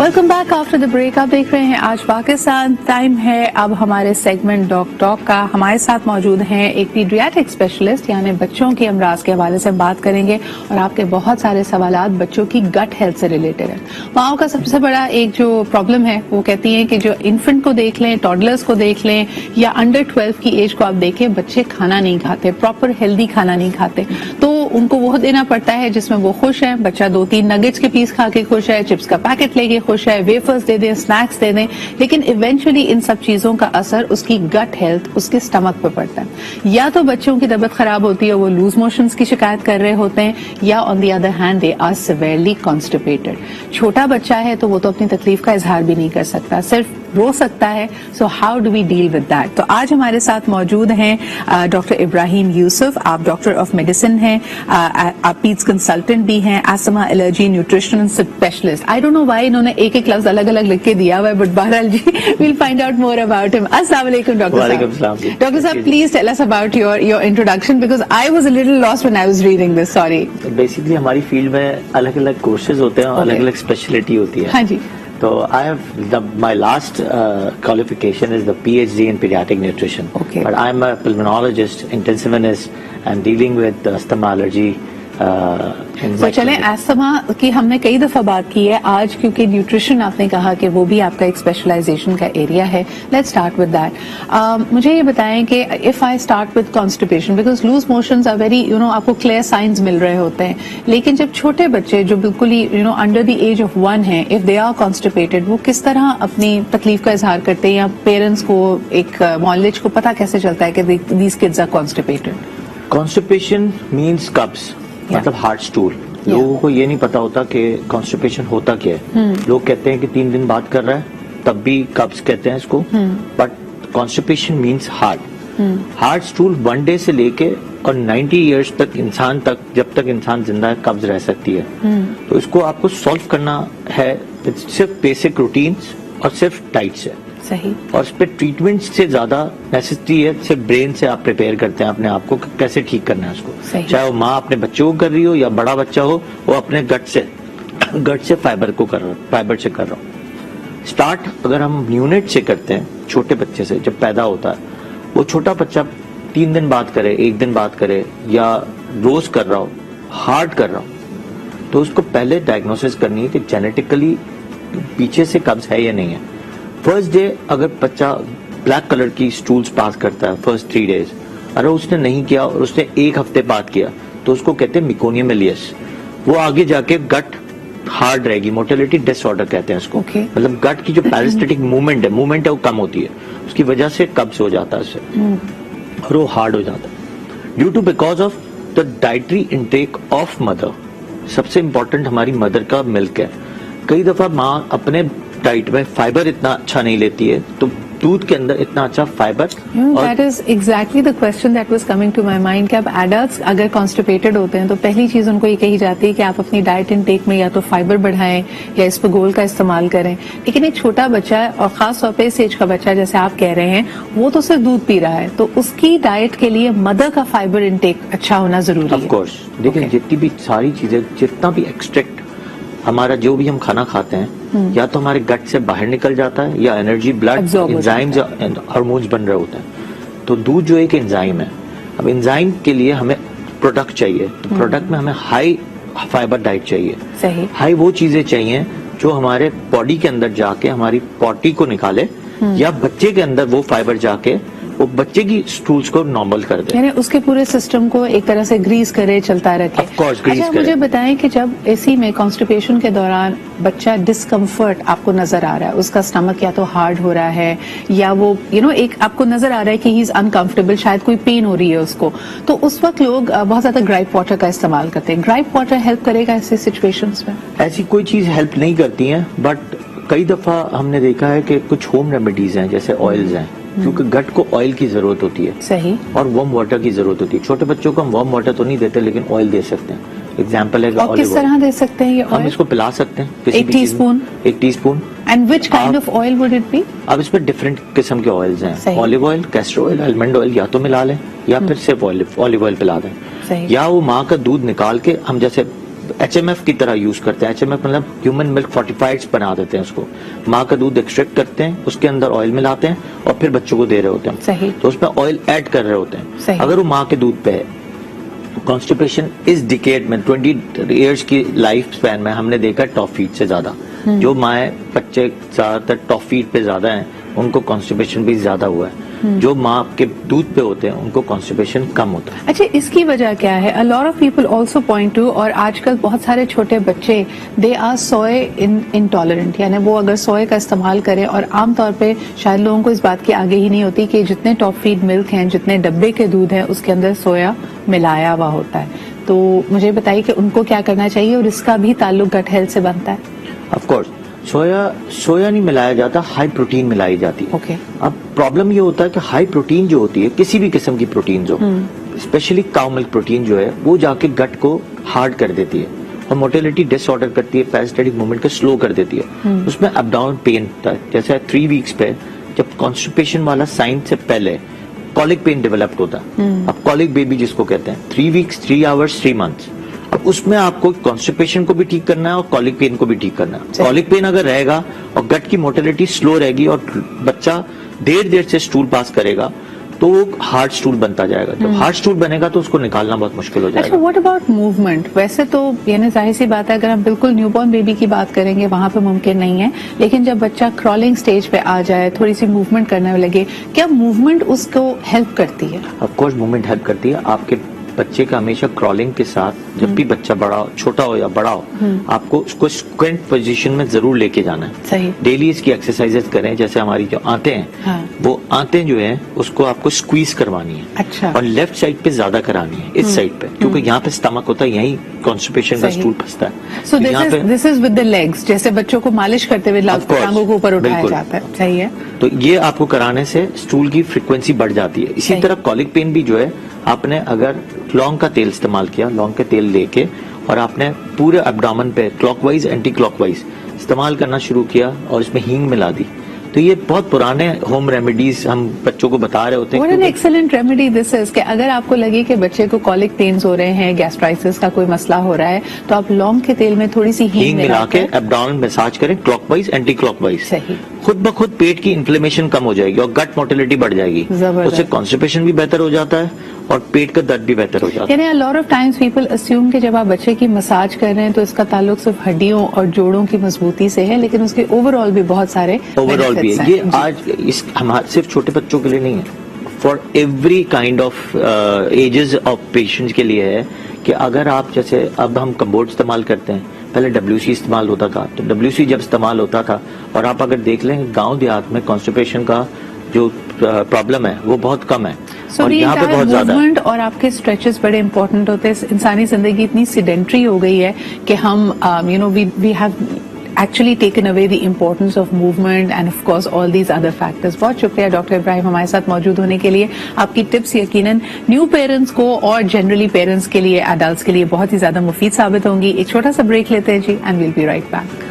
Welcome back after the break. آپ دیکھ رہے ہیں آج پاکستان. ٹائم ہے اب ہمارے سیگمنٹ ڈاک ٹاک کا. ہمارے ساتھ موجود ہیں ایک پیڈیاٹرک اسپیشلسٹ, یعنی بچوں کے امراض کے حوالے سے بات کریں گے, اور آپ کے بہت سارے سوالات بچوں کی گٹ ہیلتھ سے ریلیٹڈ ہیں. ماؤں کا سب سے بڑا ایک جو پرابلم ہے وہ کہتی ہیں کہ جو انفنٹ کو دیکھ لیں, ٹاڈلرز کو دیکھ لیں, یا انڈر 12 کی ایج کو آپ دیکھیں, بچے کھانا نہیں کھاتے, پراپر ہیلدی کھانا نہیں کھاتے. تو ان کو وہ دینا پڑتا ہے جس میں وہ خوش ہیں. بچہ 2-3 نگٹس کے پیس کھا کے خوش ہے, چپس کا پیکٹ لے کے خوش ہے, ویفرز دے دیں, سنیکس دے دیں, لیکن ایونچولی ان سب چیزوں کا اثر اس کی گٹ ہیلتھ, اس کے اسٹمک پہ پڑتا ہے. یا تو بچوں کی طبیعت خراب ہوتی ہے, وہ لوز موشنز کی شکایت کر رہے ہوتے ہیں, یا on the other hand they are severely constipated. چھوٹا بچہ ہے تو وہ تو اپنی تکلیف کا اظہار بھی نہیں کر سکتا, صرف رو سکتا ہے. So how do we deal with that? تو آج ہمارے ساتھ موجود ہیں ڈاکٹر ابراہیم یوسف. آپ ڈاکٹر آف میڈیسن ہیں, آپ پیڈس کنسلٹنٹ بھی ہیں, asthma allergy nutrition specialist. I don't know why انہوں نے ایک لفظ الگ الگ لکھ کے دیا ہوا ہے, بٹ بہرحال جی we'll find out more about him. السلام علیکم ڈاکٹر صاحب. ڈاکٹر صاحب please tell us about your introduction, because I was a little lost when I was reading this. Sorry. Basically ہماری فیلڈ میں الگ الگ کورسز ہوتے ہیں اور الگ الگ اسپیشلٹی ہوتی ہے. ہاں جی. تو I have my last qualification is the PhD in pediatric nutrition. Okay. But I'm a pulmonologist, intensivist, and dealing with asthma allergy. تو چلیں, ایسما کی ہم نے کئی دفعہ بات کی ہے. آج کیونکہ نیوٹریشن آپ نے کہا کہ وہ بھی آپ کا ایک اسپیشلائزیشن کا ایریا ہے, لیٹس اسٹارٹ ود دیٹ. مجھے یہ بتائیں کہ if I start with constipation, because loose motions are very آپ کو کلیئر سائنز مل رہے ہوتے ہیں, لیکن جب چھوٹے بچے جو بالکل ہی انڈر دی ایج آف 1 ہیں, اف دے آر کانسٹیپیٹڈ, وہ کس طرح اپنی تکلیف کا اظہار کرتے ہیں, یا پیرنٹس کو, ایک معالج کو پتہ کیسے چلتا ہے کہ these kids are constipated? Constipation means کبز, مطلب ہارڈ اسٹول. لوگوں کو یہ نہیں پتا ہوتا کہ کانسٹیپیشن ہوتا کیا ہے. لوگ کہتے ہیں کہ 3 دن بعد کر رہا ہے, تب بھی قبض کہتے ہیں اس کو, but constipation means hard stool 1 day سے لے کے اور 90 ایئرس تک, انسان تک, جب تک انسان زندہ ہے قبض رہ سکتی ہے. تو اس کو آپ کو سالو کرنا ہے صرف بیسک روٹینز اور صرف ڈائٹ سے. صحیح. اور اس پہ ٹریٹمنٹ سے زیادہ نیسیسٹی ہے, صرف برین سے آپ پریپیئر کرتے ہیں اپنے آپ کو کیسے ٹھیک کرنا ہے اس کو. چاہے وہ ماں اپنے بچوں کو کر رہی ہو یا بڑا بچہ ہو, وہ اپنے گٹ سے فائبر کو کر رہا ہو. اسٹارٹ اگر ہم نیونٹ سے کرتے ہیں, چھوٹے بچے سے جب پیدا ہوتا ہے, وہ چھوٹا بچہ 3 دن بعد کرے, 1 دن بعد کرے, یا روز کر رہا ہو, ہارڈ کر رہا ہو, تو اس کو پہلے ڈائگنوسس کرنی ہے کہ جینیٹیکلی پیچھے سے قبض ہے یا نہیں ہے. فرسٹ ڈے اگر بچہ بلیک کلر کی سٹولز پاس کرتا ہے فرسٹ 3 days, اگر اس نے نہیں کیا اور اس نے 1 ہفتے بعد کیا, تو اس کو کہتے ہیں میکونیم ایلیس. وہ آگے جا کے گٹ ہارڈ رہے گی, موٹیلٹی ڈس آرڈر کہتے ہیں اس کو. مطلب گٹ کی جو پیرسٹیٹک موومنٹ ہے وہ کم ہوتی ہے, اس کی وجہ سے قبض ہو جاتا ہے اس سے, اور وہ ہارڈ ہو جاتا ہے due to because of the dietary intake of mother. سب سے امپورٹنٹ ہماری مدر کا ملک ہے. کئی دفعہ ماں اپنے ڈائٹ میں فائبر اتنا اچھا نہیں لیتی ہے, تو دودھ کے اندر اتنا اچھا fibre. That is exactly the question that was coming to my mind, کہ اب ایڈلٹس اگر کانسٹیپیٹڈ ہوتے ہیں تو پہلی چیز ان کو یہ کہی جاتی ہے کہ آپ اپنی ڈائٹ انٹیک میں یا تو فائبر بڑھائیں یا اسپغول کا استعمال کریں. لیکن ایک چھوٹا بچہ ہے, اور خاص طور پہ اس ایج کا بچہ جیسے آپ کہہ رہے ہیں, وہ تو صرف دودھ پی رہا ہے, تو اس کی ڈائٹ کے لیے مدر کا فائبر انٹیک اچھا ہونا ضروری ہے. Of course. دیکھیں جتنی بھی ساری چیزیں, جتنا بھی ایکسٹریکٹ ہمارا جو بھی ہم کھانا کھاتے ہیں, یا تو ہمارے گٹ سے باہر نکل جاتا ہے, یا انرجی بلڈ انزائمز ہارمونز بن رہے ہوتے ہیں. تو دودھ جو ایک انزائم ہے, اب انزائم کے لیے ہمیں پروڈکٹ چاہیے, تو پروڈکٹ میں ہمیں ہائی فائبر ڈائٹ چاہیے. صحیح. ہائی وہ چیزیں چاہیے جو ہمارے باڈی کے اندر جا کے ہماری پوٹی کو نکالے, یا بچے کے اندر وہ فائبر جا کے وہ بچے کی سٹولز کو نارمل کر دے, یعنی اس کے پورے سسٹم کو ایک طرح سے گریز کرے, چلتا رکھے. اچھا مجھے بتائیں کہ جب اسی میں کانسٹیپیشن کے دوران بچہ ڈسکمفرٹ آپ کو نظر آ رہا ہے, اس کا اسٹمک یا تو ہارڈ ہو رہا ہے, یا وہ ایک آپ کو نظر آ رہا ہے کہ ہی از انکمفرٹیبل, شاید کوئی پین ہو رہی ہے اس کو, تو اس وقت لوگ بہت زیادہ گرائپ واٹر کا استعمال کرتے ہیں. گرائپ واٹر ہیلپ کرے گا ایسی سچویشنز میں؟ ایسی کوئی چیز ہیلپ نہیں کرتی ہیں, بٹ کئی دفعہ ہم نے دیکھا ہے کہ کچھ ہوم ریمیڈیز ہیں, جیسے آئلز ہیں, کیونکہ گٹ کو آئل کی ضرورت ہوتی ہے. صحیح. اور وارم واٹر کی ضرورت ہوتی ہے. چھوٹے بچوں کو ہم وارم واٹر تو نہیں دیتے, لیکن آئل دے سکتے ہیں. ایگزامپل ہے, اور کس طرح دے سکتے ہیں یہ ہم اس کو پلا سکتے ہیں, 1 teaspoon. 1 teaspoon. And which kind of oil would it be? اب اس میں ڈفرینٹ قسم کے آئلز ہیں, olive oil, castor oil, almond oil, یا تو ملا لیں یا پھر صرف آلیو آئل پلا دیں. یا وہ ماں کا دودھ نکال کے ہم جیسے HMF کی طرح یوز کرتے ہیں. HMF مطلب ہیومن ملک فورٹیفائڈس بنا دیتے ہیں اس کو. ماں کا دودھ ایکسٹریکٹ کرتے ہیں, اس کے اندر آئل ملاتے ہیں اور پھر بچوں کو دے رہے ہوتے ہیں. صحیح. تو اس میں آئل ایڈ کر رہے ہوتے ہیں. اگر وہ ماں کے دودھ پہ ہے, کانسٹیپیشن اس ڈیکیڈ میں 20 ایئرس کی لائف اسپین میں ہم نے دیکھا ٹاپ فیڈ سے زیادہ. جو مائیں بچے زیادہ تر ٹاپ فیڈ پہ زیادہ ہیں ان کو کانسٹیپیشن بھی زیادہ ہوا ہے. جو ماں کے دودھ پہ ہوتے ہیں ان کو کانسٹیپیشن کم ہوتا ہے. اچھا, اس کی وجہ کیا ہے؟ A lot of people also point to, اور آج کل بہت سارے چھوٹے بچے they are soy intolerant, یعنی وہ اگر سوئے کا استعمال کریں, اور عام طور پہ شاید لوگوں کو اس بات کی آگے ہی نہیں ہوتی کہ جتنے ٹاپ فیڈ ملک ہیں, جتنے ڈبے کے دودھ ہیں, اس کے اندر سویا ملایا ہوا ہوتا ہے. تو مجھے بتائیے کہ ان کو کیا کرنا چاہیے, اور اس کا بھی تعلق گٹ ہیلتھ سے بنتا ہے. آف کورس سویا نہیں ملایا جاتا, ہائی پروٹین ملائی جاتی ہے. اوکے. اب پرابلم یہ ہوتا ہے کہ ہائی پروٹین جو ہوتی ہے, کسی بھی قسم کی پروٹین ہو, اسپیشلی کاؤ ملک پروٹین جو ہے, وہ جا کے گٹ کو ہارڈ کر دیتی ہے اور موٹیلٹی ڈس آرڈر کرتی ہے, پیراسٹیٹک موومنٹ کو سلو کر دیتی ہے. اس میں ابڈومن پین ہوتا ہے. جیسے 3 ویکس پہ جب کانسٹیپیشن والا سائن سے پہلے کولک پین ڈیولپڈ ہوتا ہے. اب کولک بیبی جس کو کہتے ہیں, 3 ویکس 3 آورس 3 منتھس. اب اس میں آپ کو کانسٹیپیشن کو بھی ٹھیک کرنا ہے اور کولک پین کو بھی ٹھیک کرنا ہے. کولک پین اگر رہے گا اور گٹ کی موٹیلٹی سلو رہے گی اور بچہ دیر سے اسٹول پاس کرے گا تو وہ ہارڈ اسٹول بنتا جائے گا. جب ہارڈ اسٹول بنے گا تو اس کو نکالنا بہت مشکل ہو جائے گا. اچھا, واٹ اباؤٹ موومنٹ؟ ویسے تو یعنی ظاہر سی بات ہے اگر ہم بالکل نیو بورن بیبی کی بات کریں گے وہاں پہ ممکن نہیں ہے, لیکن جب بچہ کرالنگ سٹیج پہ آ جائے, تھوڑی سی موومنٹ کرنے لگے, کیا موومنٹ اس کو ہیلپ کرتی ہے؟ آف کورس موومنٹ ہیلپ کرتی ہے. آپ کے بچے کا ہمیشہ کرالنگ کے ساتھ, جب بھی بچہ بڑا ہو, چھوٹا ہو یا بڑا ہو, آپ کو اس کو اسکوینٹ پوزیشن میں ضرور لے کے جانا ہے. صحیح. ڈیلی اس کی ایکسرسائز کریں. جیسے ہماری جو آنتیں ہیں, وہ آنتیں جو ہیں اس کو آپ کو اسکویز کروانی ہے. اچھا. اور لیفٹ سائڈ پہ زیادہ کرانی ہے, اس سائڈ پہ, کیونکہ یہاں پہ اسٹمک ہوتا ہے, یہیں کانسٹیپیشن کا اسٹول پھنستا ہے. سو دس از ود دی لیگز, جیسے بچوں کو مالش کرتے ہوئے ٹانگوں کو اوپر اٹھایا جاتا ہے. صحیح ہے. تو یہ آپ کو کرانے سے اسٹول کی فریکوینسی بڑھ جاتی ہے. اسی طرح کولک پین بھی جو ہے, آپ نے اگر لونگ کا تیل استعمال کیا, لونگ کا تیل لے کے, اور آپ نے پورے ابڈومن پہ clockwise anticlockwise استعمال کرنا شروع کیا اور اس میں ہینگ ملا دی, تو یہ بہت پرانے ہوم ریمیڈیز ہم بچوں کو بتا رہے ہوتے ہیں. What an excellent remedy this is, کہ اگر آپ کو لگے کہ بچے کو کولک پینز ہو رہے ہیں, گیسٹرائٹس کا کوئی مسئلہ ہو رہا ہے, تو آپ لونگ کے تیل میں تھوڑی سی ہینگ ملا کے ابڈومن مساج کریں, clockwise anticlockwise. صحیح. خود بخود پیٹ کی انفلیمیشن کم ہو جائے گی اور گٹ موٹیلٹی بڑھ جائے گی. اس سے کانسٹیپیشن بھی بہتر ہو جاتا ہے اور پیٹ کا درد بھی بہتر ہو جاتا ہے. یعنی a lot of times people assume کہ جب آپ بچے کی مساج کر رہے ہیں تو اس کا تعلق صرف ہڈیوں اور جوڑوں کی مضبوطی سے ہے, لیکن اس کے اوور آل بھی بہت سارے اوور آل بھی ہے. یہ آج صرف چھوٹے بچوں کے لیے نہیں ہے, for every kind of ages of patient کے لیے ہے. کہ اگر آپ جیسے اب ہم کمبورڈ استعمال کرتے ہیں, پہلے WC استعمال ہوتا تھا, تو WC جب استعمال ہوتا تھا, اور آپ اگر دیکھ لیں گاؤں دیہات میں کانسٹیپیشن کا جو پرابلم ہے وہ بہت کم ہے, اور یہاں پہ بہت زیادہ ہے. اور آپ کے اسٹریچز بڑے امپورٹنٹ ہوتے ہیں. انسانی زندگی اتنی سیڈنٹری ہو گئی ہے کہ ہم we have actually taken away the importance of movement and of course all these other factors. بہت شکریہ ڈاکٹر ابراہیم ہمارے ساتھ موجود ہونے کے لیے. آپ کی ٹپس یقیناً نیو پیرنٹس کو اور جنرلی پیرنٹس کے لیے, ایڈلٹس کے لیے بہت ہی زیادہ مفید ثابت ہوں گی. ایک چھوٹا سا بریک لیتے ہیں جی, and we'll be right back.